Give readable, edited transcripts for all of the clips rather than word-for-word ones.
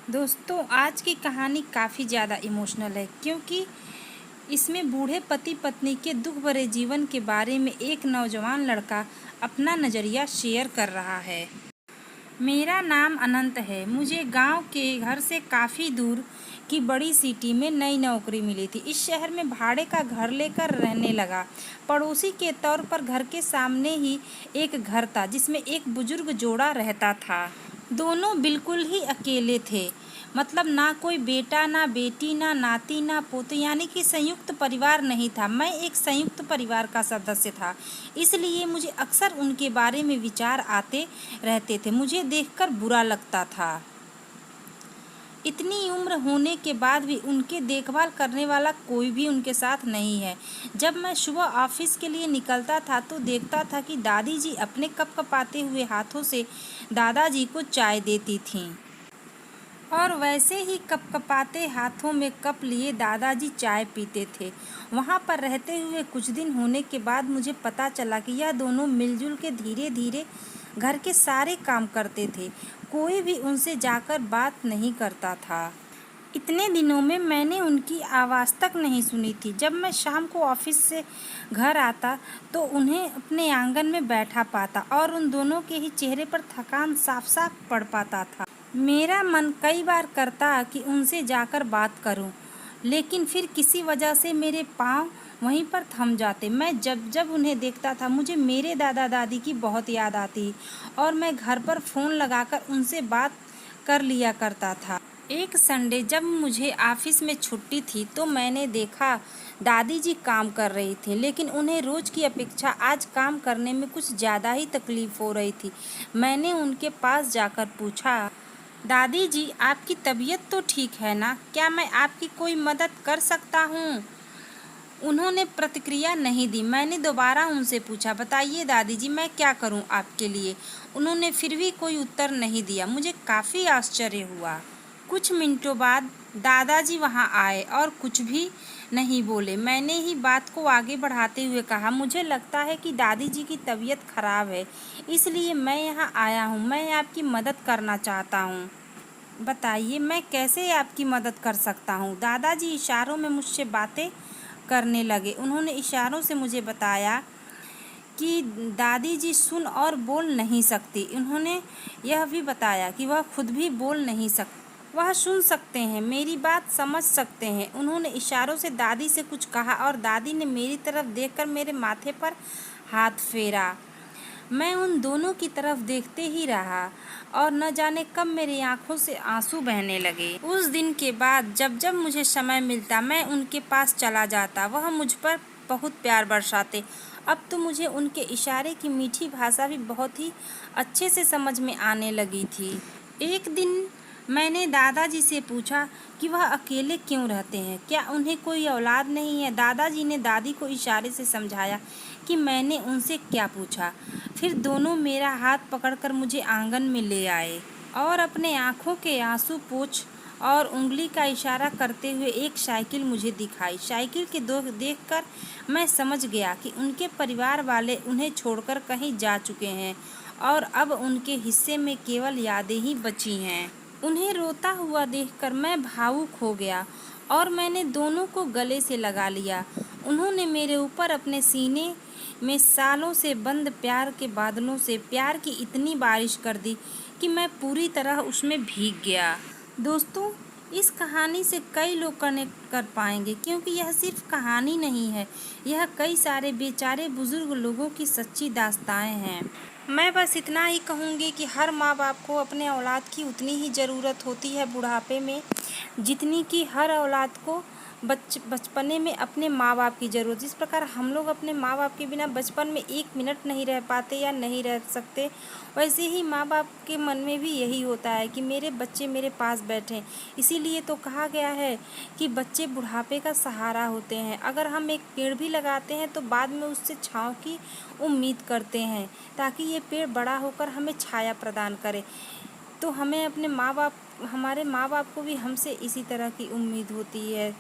दोस्तों, आज की कहानी काफ़ी ज़्यादा इमोशनल है क्योंकि इसमें बूढ़े पति पत्नी के दुख भरे जीवन के बारे में एक नौजवान लड़का अपना नज़रिया शेयर कर रहा है। मेरा नाम अनंत है। मुझे गांव के घर से काफ़ी दूर की बड़ी सिटी में नई नौकरी मिली थी। इस शहर में भाड़े का घर लेकर रहने लगा। पड़ोसी के तौर पर घर के सामने ही एक घर था जिसमें एक बुजुर्ग जोड़ा रहता था। दोनों बिल्कुल ही अकेले थे। मतलब ना कोई बेटा, ना बेटी, ना नाती, ना पोते, यानी कि संयुक्त परिवार नहीं था। मैं एक संयुक्त परिवार का सदस्य था, इसलिए मुझे अक्सर उनके बारे में विचार आते रहते थे। मुझे देखकर बुरा लगता था। इतनी उम्र होने के बाद भी उनके देखभाल करने वाला कोई भी उनके साथ नहीं है। जब मैं सुबह ऑफिस के लिए निकलता था तो देखता था कि दादी जी अपने कपकपाते हुए हाथों से दादाजी को चाय देती थीं, और वैसे ही कपकपाते हाथों में कप लिए दादाजी चाय पीते थे। वहाँ पर रहते हुए कुछ दिन होने के बाद मुझे पता चला कि यह दोनों मिलजुल के धीरे धीरे घर के सारे काम करते थे। कोई भी उनसे जाकर बात नहीं करता था। इतने दिनों में मैंने उनकी आवाज़ तक नहीं सुनी थी। जब मैं शाम को ऑफिस से घर आता तो उन्हें अपने आंगन में बैठा पाता और उन दोनों के ही चेहरे पर थकान साफ साफ पड़ पाता था। मेरा मन कई बार करता कि उनसे जाकर बात करूं, लेकिन फिर किसी वजह से मेरे पाँव वहीं पर थम जाते। मैं जब जब उन्हें देखता था मुझे मेरे दादा दादी की बहुत याद आती और मैं घर पर फ़ोन लगाकर उनसे बात कर लिया करता था। एक संडे जब मुझे ऑफिस में छुट्टी थी तो मैंने देखा दादी जी काम कर रही थी, लेकिन उन्हें रोज़ की अपेक्षा आज काम करने में कुछ ज़्यादा ही तकलीफ़ हो रही थी। मैंने उनके पास जाकर पूछा, दादी जी आपकी तबीयत तो ठीक है ना? क्या मैं आपकी कोई मदद कर सकता हूँ? उन्होंने प्रतिक्रिया नहीं दी। मैंने दोबारा उनसे पूछा, बताइए दादी जी मैं क्या करूँ आपके लिए? उन्होंने फिर भी कोई उत्तर नहीं दिया। मुझे काफ़ी आश्चर्य हुआ। कुछ मिनटों बाद दादाजी वहाँ आए और कुछ भी नहीं बोले। मैंने ही बात को आगे बढ़ाते हुए कहा, मुझे लगता है कि दादी जी की तबीयत खराब है, इसलिए मैं यहाँ आया हूँ। मैं आपकी मदद करना चाहता हूँ। बताइए मैं कैसे आपकी मदद कर सकता हूँ? दादाजी इशारों में मुझसे बातें करने लगे। उन्होंने इशारों से मुझे बताया कि दादी जी सुन और बोल नहीं सकती। उन्होंने यह भी बताया कि वह खुद भी बोल नहीं सकती, वह सुन सकते हैं, मेरी बात समझ सकते हैं। उन्होंने इशारों से दादी से कुछ कहा और दादी ने मेरी तरफ देखकर मेरे माथे पर हाथ फेरा। मैं उन दोनों की तरफ देखते ही रहा और न जाने कब मेरी आंखों से आंसू बहने लगे। उस दिन के बाद जब जब मुझे समय मिलता मैं उनके पास चला जाता। वह मुझ पर बहुत प्यार बरसाते। अब तो मुझे उनके इशारे की मीठी भाषा भी बहुत ही अच्छे से समझ में आने लगी थी। एक दिन मैंने दादाजी से पूछा कि वह अकेले क्यों रहते हैं, क्या उन्हें कोई औलाद नहीं है? दादाजी ने दादी को इशारे से समझाया कि मैंने उनसे क्या पूछा। फिर दोनों मेरा हाथ पकड़कर मुझे आंगन में ले आए और अपने आँखों के आंसू पोंछ और उंगली का इशारा करते हुए एक साइकिल मुझे दिखाई। साइकिल के देखकर मैं समझ गया कि उनके परिवार वाले उन्हें छोड़कर कहीं जा चुके हैं और अब उनके हिस्से में केवल यादें ही बची हैं। उन्हें रोता हुआ देखकर मैं भावुक हो गया और मैंने दोनों को गले से लगा लिया। उन्होंने मेरे ऊपर अपने सीने में सालों से बंद प्यार के बादलों से प्यार की इतनी बारिश कर दी कि मैं पूरी तरह उसमें भीग गया। दोस्तों, इस कहानी से कई लोग कनेक्ट कर पाएंगे क्योंकि यह सिर्फ कहानी नहीं है, यह कई सारे बेचारे बुजुर्ग लोगों की सच्ची दास्तानें हैं। मैं बस इतना ही कहूँगी कि हर माँ बाप को अपने औलाद की उतनी ही ज़रूरत होती है बुढ़ापे में, जितनी कि हर औलाद को बचपने में अपने माँ बाप की ज़रूरत। जिस प्रकार हम लोग अपने माँ बाप के बिना बचपन में एक मिनट नहीं रह पाते या नहीं रह सकते, वैसे ही माँ बाप के मन में भी यही होता है कि मेरे बच्चे मेरे पास बैठें। इसीलिए तो कहा गया है कि बच्चे बुढ़ापे का सहारा होते हैं। अगर हम एक पेड़ भी लगाते हैं तो बाद में उससे छाँव की उम्मीद करते हैं ताकि ये पेड़ बड़ा होकर हमें छाया प्रदान करे। तो हमें अपने हमारे माँ बाप को भी हमसे इसी तरह की उम्मीद होती है,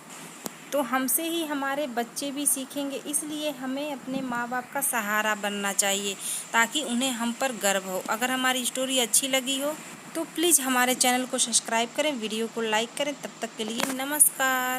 तो हमसे ही हमारे बच्चे भी सीखेंगे। इसलिए हमें अपने माँ बाप का सहारा बनना चाहिए ताकि उन्हें हम पर गर्व हो। अगर हमारी स्टोरी अच्छी लगी हो तो प्लीज़ हमारे चैनल को सब्सक्राइब करें, वीडियो को लाइक करें। तब तक के लिए नमस्कार।